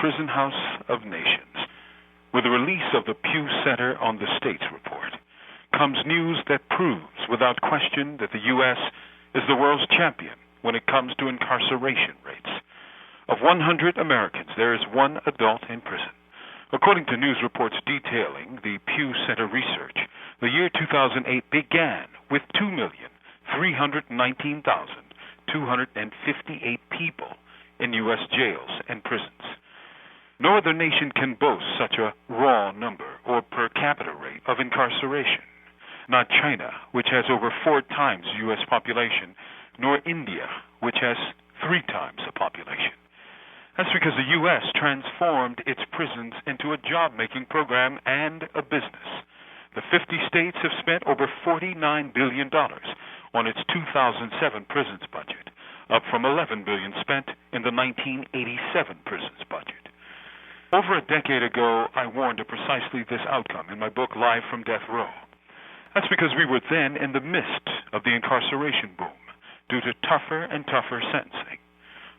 Prisonhouse of Nations. With the release of the Pew Center on the States report comes news that proves without question that the U.S. is the world's champion when it comes to incarceration rates. Of 100 Americans, there is one adult in prison. According to news reports detailing the Pew Center research, the year 2008 began with 2,319,258 people in U.S. jails and prisons. No other nation can boast such a raw number or per capita rate of incarceration. Not China, which has over 4 times the U.S. population, nor India, which has 3 times the population. That's because the U.S. transformed its prisons into a job-making program and a business. The 50 states have spent over $49 billion on its 2007 prisons budget, up from $11 billion spent in the 1987 prisons budget. Over a decade ago, I warned of precisely this outcome in my book, Live from Death Row. That's because we were then in the midst of the incarceration boom due to tougher and tougher sentencing.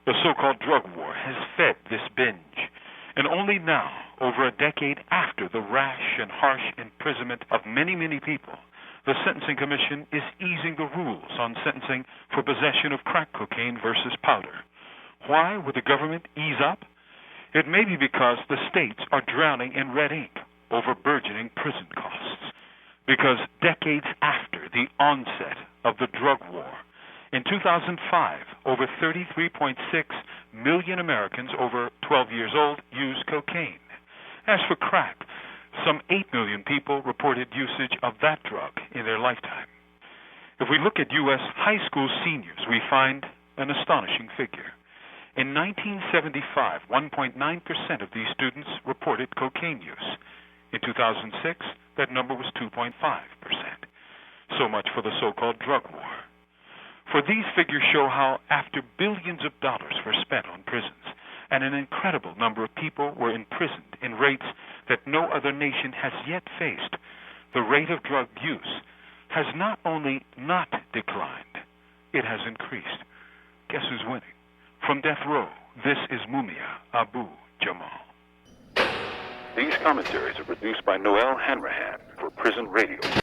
The so-called drug war has fed this binge, and only now, over a decade after the rash and harsh imprisonment of many, many people, the Sentencing Commission is easing the rules on sentencing for possession of crack cocaine versus powder. Why would the government ease up? It may be because the states are drowning in red ink over burgeoning prison costs. Because decades after the onset of the drug war, in 2005, over 33.6 million Americans over 12 years old used cocaine. As for crack, some 8 million people reported usage of that drug in their lifetime. If we look at U.S. high school seniors, we find an astonishing figure. In 1975, 1.9% of these students reported cocaine use. In 2006, that number was 2.5%. So much for the so-called drug war. For these figures show how, after billions of dollars were spent on prisons, and an incredible number of people were imprisoned in rates that no other nation has yet faced, the rate of drug use has not only not declined, it has increased. Guess who's winning? From Death Row, this is Mumia Abu Jamal. These commentaries are produced by Noel Hanrahan for Prison Radio.